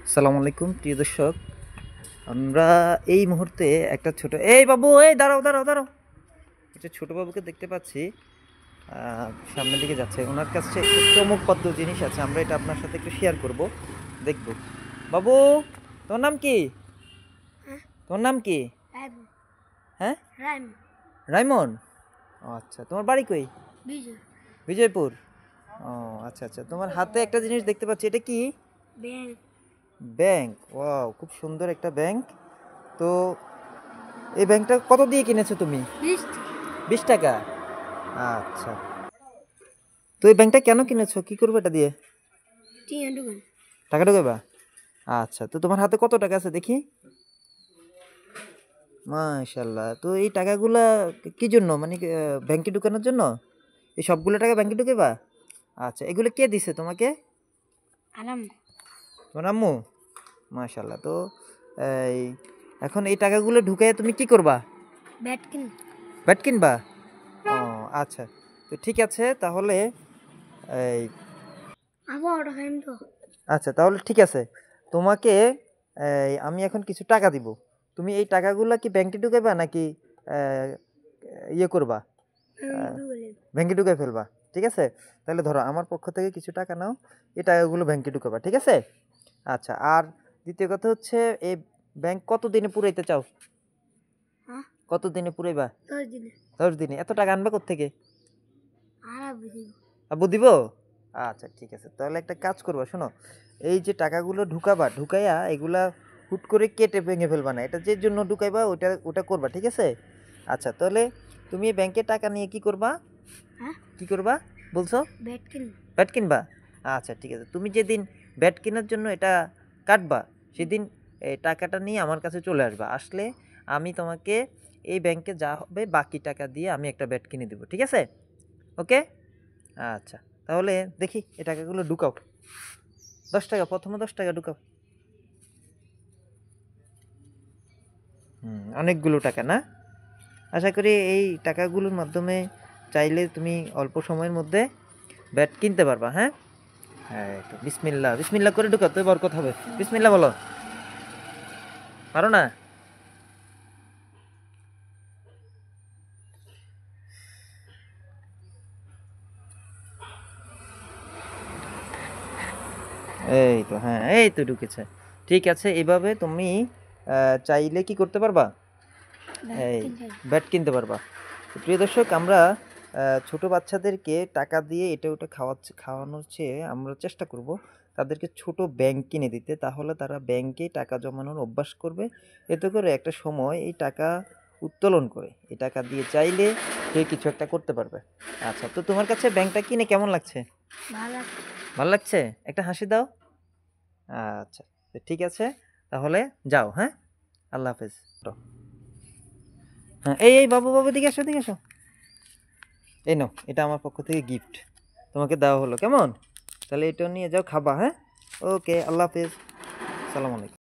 আসসালামু আলাইকুম প্রিয় দর্শক, আমরা এই মুহূর্তে একটা ছোট এই বাবু এই দাঁড়াও দাঁড়াও দাঁড়াও একটা ছোট বাবুকে দেখতে পাচ্ছি। সামনের দিকে যাচ্ছে, ওনার কাছে একটু চমকপ্রদ জিনিস আছে, আমরা এটা আপনার সাথে একটু শেয়ার করব, দেখব। বাবু, তোর নাম কি? হ্যাঁ, তোর নাম কি? হ্যাঁ, রাইমন। ও আচ্ছা, তোমার বাড়ি কই? বিজয়পুর। ও আচ্ছা আচ্ছা, তোমার হাতে একটা জিনিস দেখতে পাচ্ছি, এটা কি? ব্যাংক। ওয়াও, খুব সুন্দর একটা ব্যাংক। তো এই ব্যাংকটা কত দিয়ে কিনেছো তুমি? 20 টাকা। আচ্ছা, তো এই ব্যাংকটা কেন কিনেছো, কি করবে এটা দিয়ে? টাকা ঢোকাবা। আচ্ছা, তো তোমার হাতে কত টাকা আছে দেখি? মাশাআল্লাহ। তো এই টাকাগুলা কি জন্য, মানে ব্যাংকে ঢুকানোর জন্য? এই সবগুলো টাকা ব্যাংকে ঢুকাবা? আচ্ছা, এগুলো কে দিছে তোমাকে? তোমার আম্মু। মাশাআল্লাহ। তো এই এখন এই টাকাগুলো ঢুকায় তুমি কি করবা? ব্যাট কিনবা? ও আচ্ছা, তো ঠিক আছে তাহলে। এই আচ্ছা, তাহলে ঠিক আছে, তোমাকে আমি এখন কিছু টাকা দিব। তুমি এই টাকাগুলো কি ব্যাংকে ঢুকাইবা নাকি ইয়ে করবা, ব্যাংকে ঢুকাই ফেলবা? ঠিক আছে, তাহলে ধরো আমার পক্ষ থেকে কিছু টাকা নাও, এই টাকাগুলো ব্যাংকে ঢুকাবা, ঠিক আছে? আচ্ছা, আর দ্বিতীয় কথা হচ্ছে, এই ব্যাংক কত দিনে পুরাইতে চাও? কত দিনে পুরাইবা? 10 দিনে। এত টাকা আনবা কোত্থেকে? আব্বু দিব? আচ্ছা ঠিক আছে, তাহলে একটা কাজ করবা, শোনো, এই যে টাকাগুলো ঢুকাবা, ঢুকাইয়া এগুলা হুট করে কেটে ভেঙে ফেলবা না, এটা যে জন্য ঢুকাইবা ওটা ওটা করবা, ঠিক আছে? আচ্ছা, তাহলে তুমি ব্যাংকে টাকা নিয়ে কি করবা? কি করবা বলছো? ব্যাট কিনবা। আচ্ছা ঠিক আছে, তুমি যেদিন ব্যাট কেনার জন্য এটা কাটবা, সেদিন এই টাকাটা নিয়ে আমার কাছে চলে আসবা। আসলে আমি তোমাকে এই ব্যাংকে যা হবে বাকি টাকা দিয়ে আমি একটা ব্যাট কিনে দেবো, ঠিক আছে? ওকে। আচ্ছা, তাহলে দেখি এই টাকাগুলো ঢুকাও। 10 টাকা, প্রথমে 10 টাকা ঢুকাও। অনেকগুলো টাকা না? আশা করি এই টাকাগুলোর মাধ্যমে চাইলে তুমি অল্প সময়ের মধ্যে ব্যাট কিনতে পারবা। হ্যাঁ হ্যাঁ, তো বিসমিল্লাহ বিসমিল্লাহ করে ঢুকাও, তো বরকত হবে। বিসমিল্লাহ বলো। পারো না? এই তো, হ্যাঁ এই তো ঢুকেছে। ঠিক আছে, এভাবে তুমি চাইলে কি করতে পারবা, এই ব্যাট কিনতে পারবা। তো প্রিয় দর্শক, আমরা ছোট বাচ্চাদেরকে টাকা দিয়ে এটা ওটা খাওয়ানোর চেয়ে আমরা চেষ্টা করব তাদেরকে ছোট ব্যাংক কিনে দিতে, তাহলে তারা ব্যাংকে টাকা জমানোর অভ্যাস করবে। এতে করে একটা সময় এই টাকা উত্তোলন করে এই টাকা দিয়ে চাইলে সে কিছু একটা করতে পারবে। আচ্ছা, তো তোমার কাছে ব্যাংকটা কিনে কেমন লাগছে? ভালো লাগছে? একটা হাসি দাও। আচ্ছা, তো ঠিক আছে, তাহলে যাও। হ্যাঁ, আল্লাহ হাফেজ। হ্যাঁ, এই এই বাবু বাবু দিকে আসো, দিকে আসো। এই নাও, এটা আমার পক্ষ থেকে গিফট, তোমাকে দেওয়া হলো, কেমন? তাহলে এটা নিয়ে যাও, খাবা। হ্যাঁ, ওকে, আল্লাহ হাফেজ, সালাম আলাইকুম।